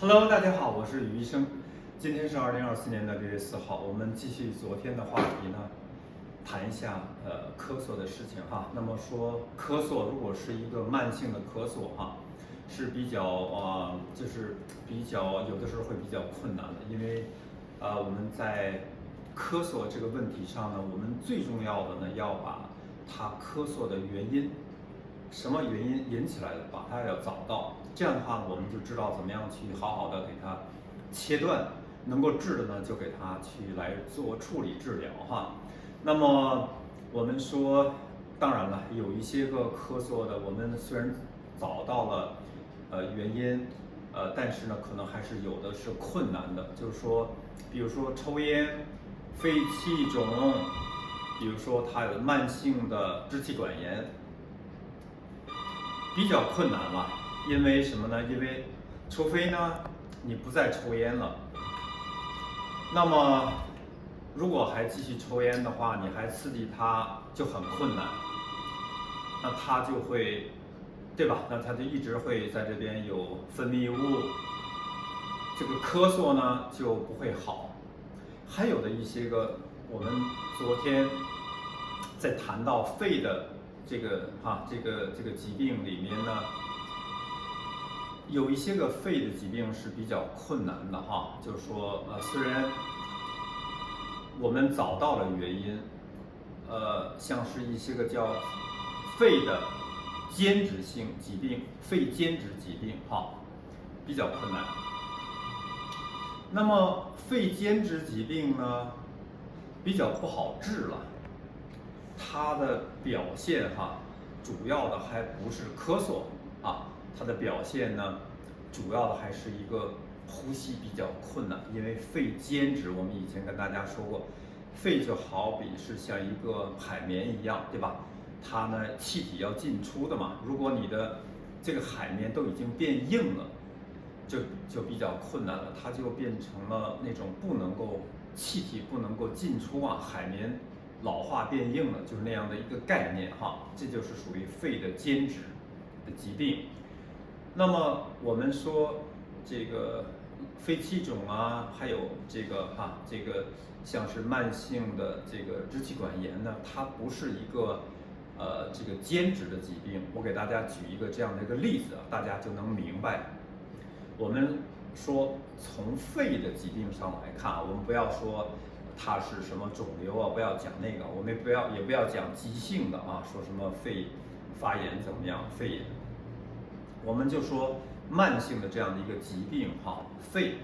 Hello，大家好，我是于医生。今天是2024年的6月4号，我们继续昨天的话题呢，谈一下咳嗽的事情哈。那么说咳嗽如果是一个慢性的咳嗽哈，是比较就是比较有的时候会比较困难的，因为我们在咳嗽这个问题上呢，我们最重要的呢要把它咳嗽的原因。什么原因引起来的，把它要找到，这样的话我们就知道怎么样去好好的给它切断，能够治的呢就给它去来做处理治疗哈。那么我们说，当然了，有一些个咳嗽的，我们虽然找到了原因，但是呢可能还是有的是困难的，就是说，比如说抽烟、肺气肿，比如说它有慢性的支气管炎。比较困难了，因为什么呢？因为除非呢你不再抽烟了，那么如果还继续抽烟的话，你还刺激它就很困难，那它就会，对吧？那它就一直会在这边有分泌物，这个咳嗽呢就不会好。还有的一些个，我们昨天在谈到肺的这个疾病里面呢，有一些个肺的疾病是比较困难的哈，就是说虽然我们找到了原因，像是一些个叫肺的间质性疾病、肺间质疾病哈，比较困难。那么肺间质疾病呢，比较不好治了，它的表现哈，主要的还不是咳嗽啊，它的表现呢，主要的还是一个呼吸比较困难，因为肺间质，我们以前跟大家说过，肺就好比是像一个海绵一样，对吧？它呢气体要进出的嘛，如果你的这个海绵都已经变硬了，就比较困难了，它就变成了那种不能够气体不能够进出啊，海绵老化变硬了，就是那样的一个概念哈，这就是属于肺的间质的疾病。那么我们说这个肺气肿啊，还有这个像是慢性的这个支气管炎呢，它不是一个这个间质的疾病。我给大家举一个这样的一个例子啊，大家就能明白。我们说从肺的疾病上来看啊，我们不要说它是什么肿瘤啊，不要讲那个，我们也不要讲急性的啊，说什么肺发炎怎么样，肺炎，我们就说慢性的这样的一个疾病哈，肺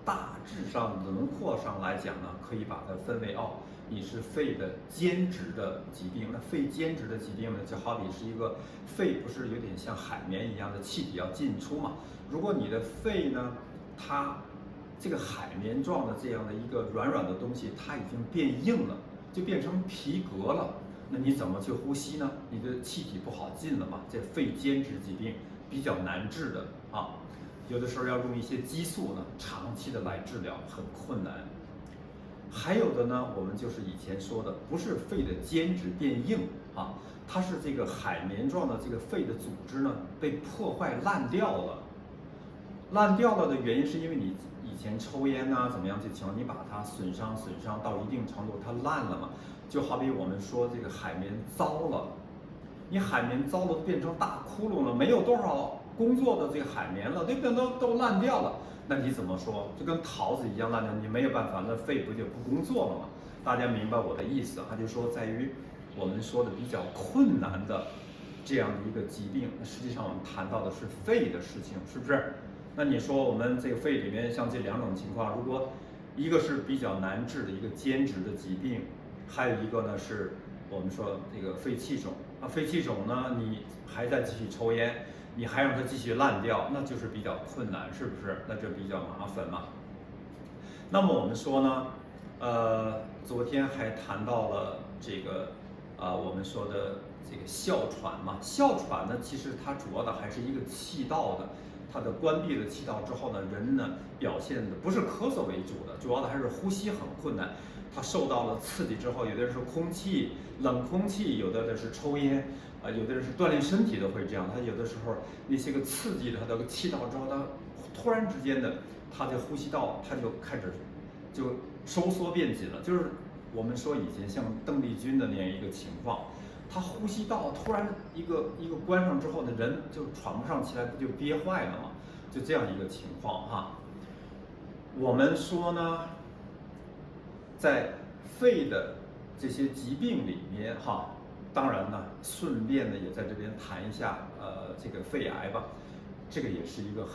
大致上轮廓上来讲呢，可以把它分为你是肺的间质的疾病。那肺间质的疾病呢，就好比是一个肺不是有点像海绵一样的气体要进出嘛？如果你的肺呢，它这个海绵状的这样的一个软软的东西，它已经变硬了，就变成皮革了。那你怎么去呼吸呢？你的气体不好进了嘛？这肺间质疾病比较难治的啊，有的时候要用一些激素呢，长期的来治疗很困难。还有的呢，我们就是以前说的，不是肺的间质变硬啊，它是这个海绵状的这个肺的组织呢被破坏烂掉了。烂掉了的原因是因为你以前抽烟呐、怎么样这情况，你把它损伤到一定程度，它烂了嘛。就好比我们说这个海绵糟了，你海绵糟了变成大窟窿了，没有多少工作的这个海绵了，对不对？都烂掉了，那你怎么说？就跟桃子一样烂掉，你没有办法，那肺不就不工作了吗？大家明白我的意思？他就说在于我们说的比较困难的这样的一个疾病，实际上我们谈到的是肺的事情，是不是？那你说我们这个肺里面像这两种情况，如果一个是比较难治的一个间质的疾病，还有一个呢是我们说这个肺气肿。那肺气肿呢，你还在继续抽烟，你还让它继续烂掉，那就是比较困难，是不是？那就比较麻烦嘛。那么我们说呢，昨天还谈到了这个我们说的这个哮喘嘛。哮喘呢，其实它主要的还是一个气道的，它的关闭了气道之后呢，人呢表现的不是咳嗽为主的，主要的还是呼吸很困难。它受到了刺激之后，有的人是空气、冷空气，有的是抽烟，有的人是锻炼身体都会这样。他有的时候那些个刺激了他的气道之后，他突然之间的，他的呼吸道他就开始就收缩变紧了，就是我们说以前像邓丽君的那样一个情况，他呼吸道突然一个关上之后呢，人就喘不上气来，不就憋坏了吗？就这样一个情况哈。我们说呢，在肺的这些疾病里面哈，当然呢，顺便呢也在这边谈一下这个肺癌吧，这个也是一个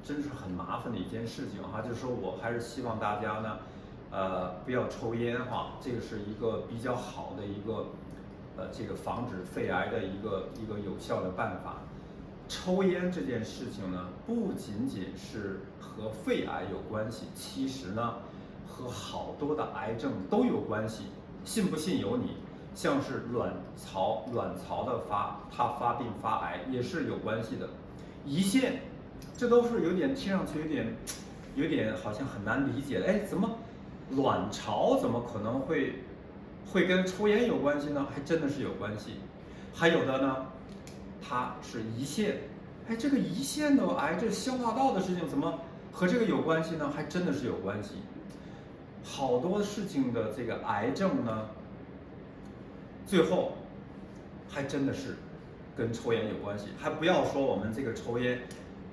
真是很麻烦的一件事情哈。就是说我还是希望大家呢，不要抽烟哈，这个是一个比较好的一个这个防止肺癌的一个有效的办法。抽烟这件事情呢，不仅仅是和肺癌有关系，其实呢，和好多的癌症都有关系。信不信由你。像是卵巢的它发病发癌也是有关系的。胰腺，这都是听上去有点好像很难理解的。哎，怎么卵巢怎么可能会跟抽烟有关系呢？还真的是有关系。还有的呢，它是胰腺，哎，这个胰腺的癌，这消化道的事情怎么和这个有关系呢？还真的是有关系。好多事情的这个癌症呢，最后还真的是跟抽烟有关系。还不要说我们这个抽烟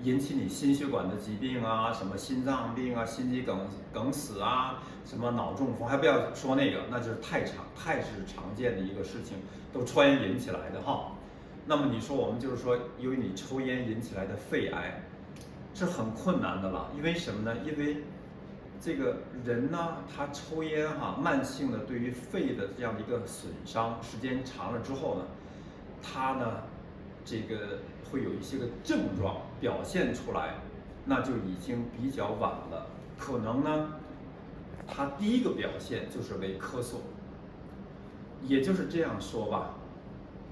引起你心血管的疾病啊，什么心脏病啊、心肌梗死啊，什么脑中风，还不要说那个，那就是太是常见的一个事情，都抽烟引起来的哈。那么你说我们就是说，由于你抽烟引起来的肺癌，是很困难的了。因为什么呢？因为这个人呢，他抽烟哈，慢性的对于肺的这样的一个损伤，时间长了之后呢，他呢，这个会有一些个症状表现出来，那就已经比较晚了。可能呢，他第一个表现就是为咳嗽。也就是这样说吧，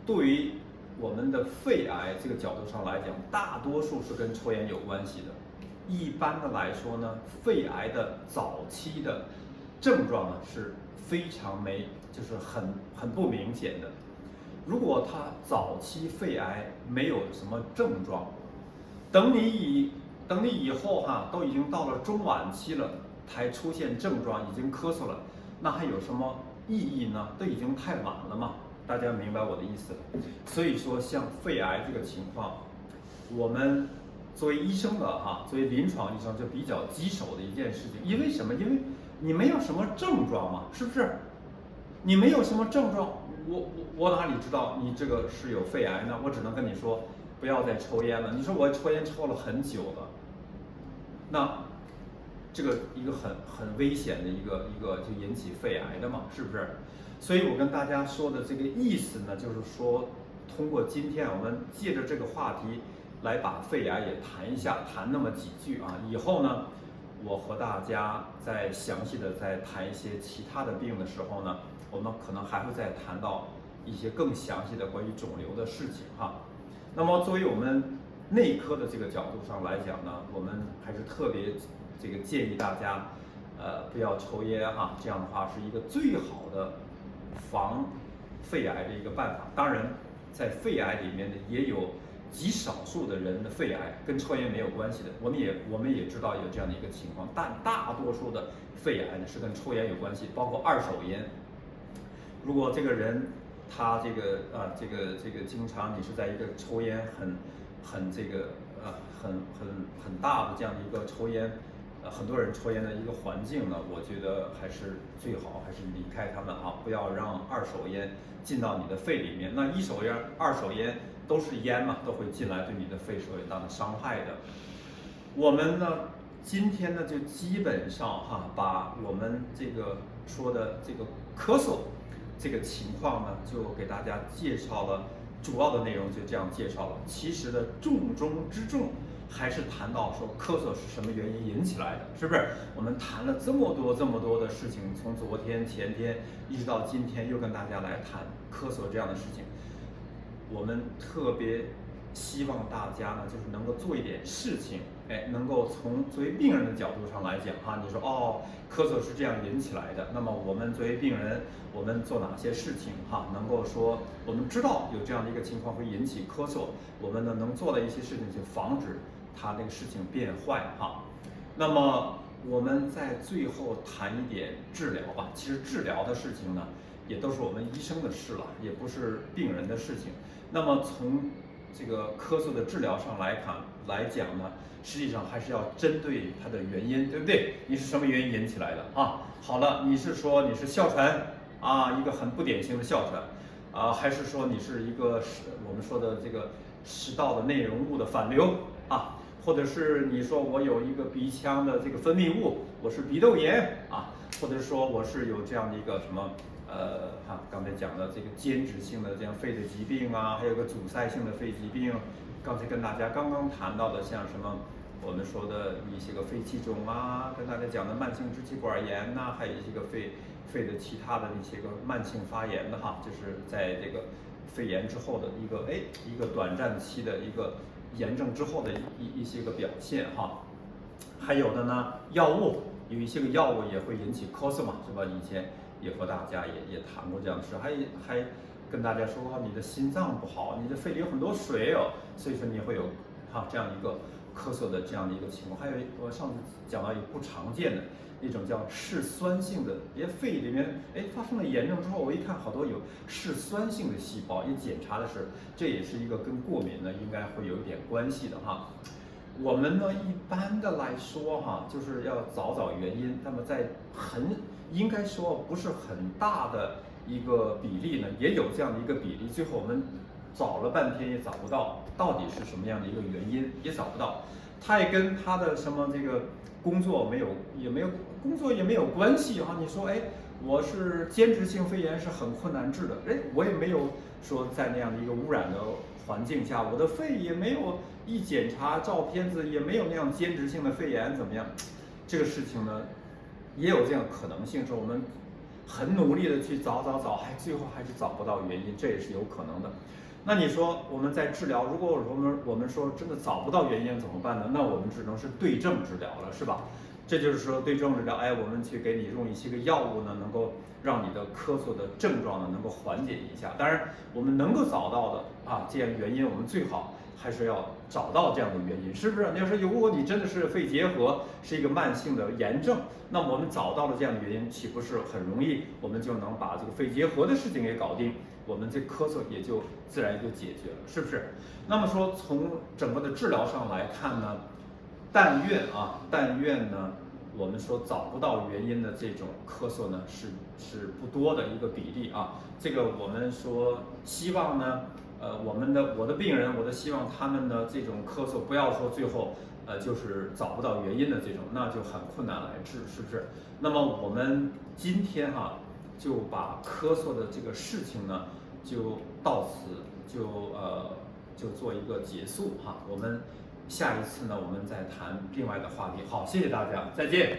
对于我们的肺癌这个角度上来讲，大多数是跟抽烟有关系的。一般的来说呢，肺癌的早期的症状呢是非常就是很不明显的。如果他早期肺癌没有什么症状，等你以后哈，都已经到了中晚期了，才出现症状，已经咳嗽了，那还有什么意义呢？都已经太晚了嘛。大家明白我的意思了。所以说，像肺癌这个情况，我们作为医生的哈，作为临床医生就比较棘手的一件事情。因为什么？因为你没有什么症状嘛，是不是？你没有什么症状，我哪里知道你这个是有肺癌呢？我只能跟你说，不要再抽烟了。你说我抽烟抽了很久了，那这个一个很危险的一个就引起肺癌的嘛，是不是？所以我跟大家说的这个意思呢，就是说，通过今天我们借着这个话题来把肺癌也谈一下，谈那么几句啊。以后呢，我和大家再详细的再谈一些其他的病的时候呢，我们可能还会再谈到一些更详细的关于肿瘤的事情哈。那么作为我们内科的这个角度上来讲呢，我们还是特别这个建议大家，不要抽烟哈，这样的话是一个最好的防肺癌的一个办法。当然，在肺癌里面呢，也有极少数的人的肺癌跟抽烟没有关系的，我们也知道有这样的一个情况，但大多数的肺癌呢是跟抽烟有关系，包括二手烟。如果这个人他这个经常你是在一个抽烟很大的这样的一个抽烟，很多人抽烟的一个环境呢，我觉得还是最好还是离开他们啊，不要让二手烟进到你的肺里面。那一手烟、二手烟都是烟嘛，都会进来，对你的肺是有很大的伤害的。我们呢，今天呢就基本上哈，把我们这个说的这个咳嗽这个情况呢，就给大家介绍了，主要的内容就这样介绍了。其实的重中之重还是谈到说咳嗽是什么原因引起来的，是不是？我们谈了这么多的事情，从昨天、前天一直到今天，又跟大家来谈咳嗽这样的事情。我们特别希望大家呢，就是能够做一点事情，哎，能够从作为病人的角度上来讲哈，你说哦，咳嗽是这样引起来的，那么我们作为病人，我们做哪些事情哈，能够说我们知道有这样的一个情况会引起咳嗽，我们呢能做的一些事情去防止它那个事情变坏哈。那么我们在最后谈一点治疗吧。其实治疗的事情呢，也都是我们医生的事了，也不是病人的事情。那么从这个咳嗽的治疗上来讲呢，实际上还是要针对它的原因，对不对？你是什么原因引起来的啊？好了，你是说你是哮喘啊，一个很不典型的哮喘啊，还是说你是一个我们说的这个食道的内容物的反流啊？或者是你说我有一个鼻腔的这个分泌物，我是鼻窦炎啊，或者说我是有这样的一个什么刚才讲的这个间质性的这样肺的疾病啊，还有个阻塞性的肺疾病。刚才跟大家刚刚谈到的像什么我们说的一些个肺气肿啊，跟大家讲的慢性支气管炎呐，还有一些个肺的其他的一些个慢性发炎的哈，就是在这个肺炎之后的一个短暂期的一个炎症之后的一些个表现哈。还有的呢，药物有一些个药物也会引起咳嗽嘛，是吧？以前也和大家也谈过这样的事，还跟大家说你的心脏不好，你的肺里有很多水哦，所以说你会有这样一个咳嗽的这样的一个情况。还有我上次讲到一个不常见的一种叫嗜酸性的，肺里面发生了炎症之后，我一看好多有嗜酸性的细胞，一检查的是这也是一个跟过敏呢应该会有一点关系的哈。我们呢一般的来说就是要找原因，那么在应该说不是很大的一个比例呢，也有这样的一个比例，最后我们找了半天也找不到到底是什么样的一个原因，也找不到。它也跟他的什么这个工作也没有关系你说我是间质性肺炎是很困难治的，我也没有说在那样的一个污染的环境下，我的肺也没有一检查照片子也没有那样间质性的肺炎怎么样？这个事情呢，也有这样可能性，是我们很努力的去找，最后还是找不到原因，这也是有可能的。那你说我们在治疗，如果我们说真的找不到原因怎么办呢？那我们只能是对症治疗了，是吧？这就是说对症治疗，我们去给你用一些个药物呢，能够让你的咳嗽的症状呢能够缓解一下。当然，我们能够找到的这样原因，我们最好还是要找到这样的原因，是不是？你要说如果你真的是肺结核是一个慢性的炎症，那么我们找到了这样的原因，岂不是很容易，我们就能把这个肺结核的事情给搞定，我们这咳嗽也就自然就解决了，是不是？那么说从整个的治疗上来看呢，但愿呢，我们说找不到原因的这种咳嗽呢是不多的一个比例这个我们说希望呢，我的病人，我的希望他们的这种咳嗽不要说最后就是找不到原因的这种，那就很困难来治，是不是？那么我们今天就把咳嗽的这个事情呢，就到此就做一个结束我们下一次呢，我们再谈另外的话题。好，谢谢大家，再见。